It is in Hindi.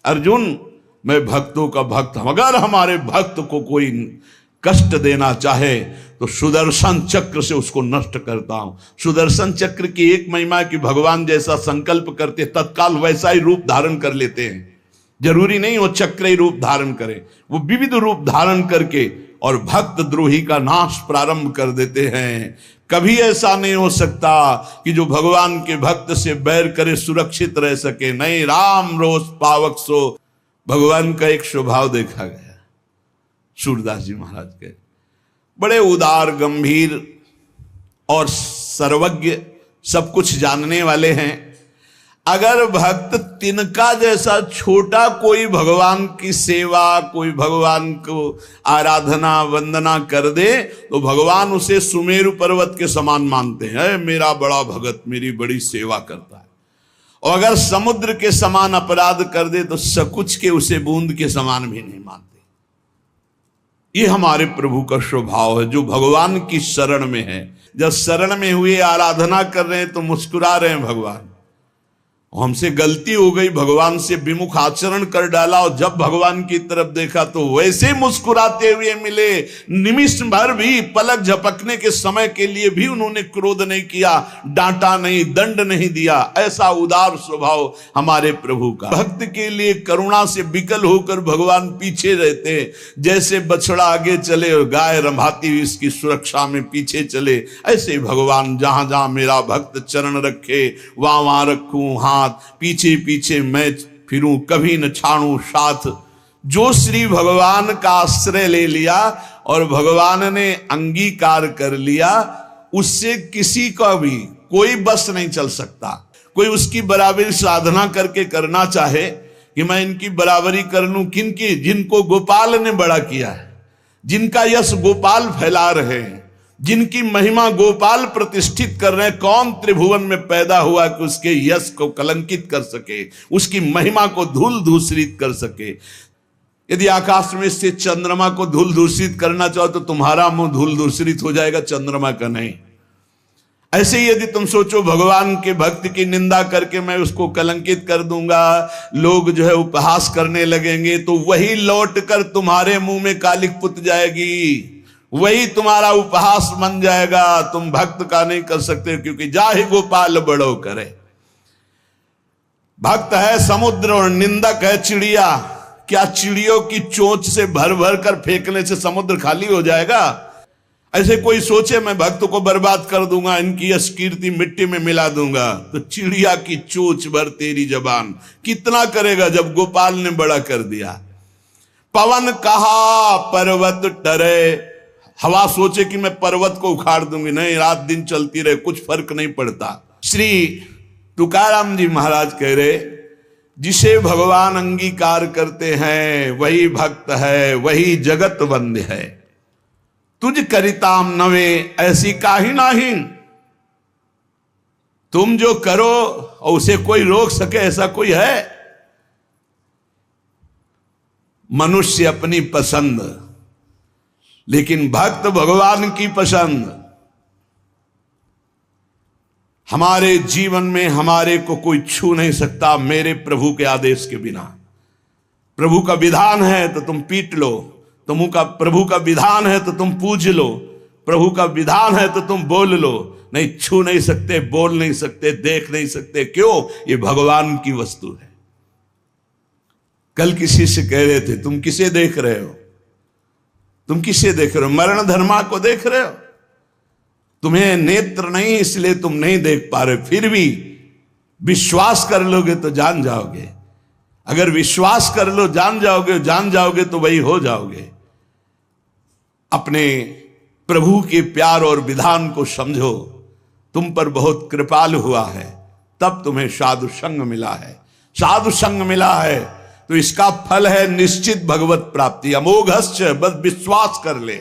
अर्जुन मैं भक्तों का भक्त हूं, अगर हमारे भक्त को कोई कष्ट देना चाहे तो सुदर्शन चक्र से उसको नष्ट करता हूं। सुदर्शन चक्र की एक महिमा कि भगवान जैसा संकल्प करते तत्काल वैसा ही रूप धारण कर लेते हैं। जरूरी नहीं वो चक्र ही रूप धारण करे, वो विविध रूप धारण करके और भक्त द्रोही का नाश प्रारंभ कर देते हैं। कभी ऐसा नहीं हो सकता कि जो भगवान के भक्त से बैर करे सुरक्षित रह सके। नहीं, राम रोष पावक सो भगवान का एक स्वभाव देखा गया। सूरदास जी महाराज के बड़े उदार, गंभीर और सर्वज्ञ, सब कुछ जानने वाले हैं। अगर भक्त तिनका जैसा छोटा कोई भगवान की सेवा, कोई भगवान को आराधना वंदना कर दे तो भगवान उसे सुमेरु पर्वत के समान मानते हैं। मेरा बड़ा भगत मेरी बड़ी सेवा करता है। और अगर समुद्र के समान अपराध कर दे तो सकुच के उसे बूंद के समान भी नहीं मानते। ये हमारे प्रभु का स्वभाव है जो भगवान की शरण में है। जब शरण में हुए आराधना कर रहे हैं तो मुस्कुरा रहे हैं भगवान। हमसे गलती हो गई, भगवान से विमुख आचरण कर डाला और जब भगवान की तरफ देखा तो वैसे मुस्कुराते हुए मिले। निमिष भर भी, पलक झपकने के समय के लिए भी उन्होंने क्रोध नहीं किया, डांटा नहीं, दंड नहीं दिया। ऐसा उदार स्वभाव हमारे प्रभु का। भक्त के लिए करुणा से विकल होकर भगवान पीछे रहते, जैसे बछड़ा आगे चले और गाय रंभाती हुई इसकी सुरक्षा में पीछे चले, ऐसे भगवान जहां जहां मेरा भक्त चरण रखे वहां वहां रखूं हाथ, पीछे पीछे मैं फिरूं, कभी न छाड़ूं साथ। जो श्री भगवान का आश्रय ले लिया और भगवान ने अंगीकार कर लिया, उससे किसी का भी कोई बस नहीं चल सकता। कोई उसकी बराबरी साधना करके करना चाहे कि मैं इनकी बराबरी कर लूं, किनकी? जिनको गोपाल ने बड़ा किया है, जिनका यश गोपाल फैला रहे हैं, जिनकी महिमा गोपाल प्रतिष्ठित कर रहे हैं। कौन त्रिभुवन में पैदा हुआ कि उसके यश को कलंकित कर सके, उसकी महिमा को धूल दूषित कर सके। यदि आकाश में से चंद्रमा को धूल दूषित करना चाहो तो तुम्हारा मुंह धूल दूषित हो जाएगा, चंद्रमा का नहीं। ऐसे ही यदि तुम सोचो भगवान के भक्त की निंदा करके मैं उसको कलंकित कर दूंगा, लोग जो है उपहास करने लगेंगे, तो वही लौट कर तुम्हारे मुंह में कालिक पुत जाएगी, वही तुम्हारा उपहास बन जाएगा। तुम भक्त का नहीं कर सकते, क्योंकि जाहि गोपाल बड़ो करे। भक्त है समुद्र और निंदक है चिड़िया। क्या चिड़ियों की चोंच से भर भर कर फेंकने से समुद्र खाली हो जाएगा? ऐसे कोई सोचे मैं भक्त को बर्बाद कर दूंगा, इनकी यश कीर्ति मिट्टी में मिला दूंगा, तो चिड़िया की चोंच भर तेरी जबान कितना करेगा जब गोपाल ने बड़ा कर दिया। पवन कहा पर्वत टरे, हवा सोचे कि मैं पर्वत को उखाड़ दूंगी, नहीं, रात दिन चलती रहे, कुछ फर्क नहीं पड़ता। श्री तुकाराम जी महाराज कह रहे, जिसे भगवान अंगीकार करते हैं वही भक्त है, वही जगत वंद्य है। तुझ करिताम नवे ऐसी काहि नाही, तुम जो करो और उसे कोई रोक सके ऐसा कोई है? मनुष्य अपनी पसंद, लेकिन भक्त भगवान की पसंद। हमारे जीवन में हमारे को कोई छू नहीं सकता मेरे प्रभु के आदेश के बिना। प्रभु का विधान है तो तुम पीट लो, प्रभु का विधान है तो तुम पूज लो, प्रभु का विधान है तो तुम बोल लो। नहीं, छू नहीं सकते, बोल नहीं सकते, देख नहीं सकते। क्यों? ये भगवान की वस्तु है। कल किसी से कह रहे थे, तुम किसे देख रहे हो? तुम किसे देख रहे हो? मरण धर्मा को देख रहे हो? तुम्हें नेत्र नहीं इसलिए तुम नहीं देख पा रहे, फिर भी विश्वास कर लोगे तो जान जाओगे। अगर विश्वास कर लो जान जाओगे तो वही हो जाओगे। अपने प्रभु के प्यार और विधान को समझो। तुम पर बहुत कृपालु हुआ है, तब तुम्हें साधु संग मिला है। साधु संग मिला है तो इसका फल है निश्चित भगवत प्राप्ति। अमोघस्य, बस विश्वास कर ले।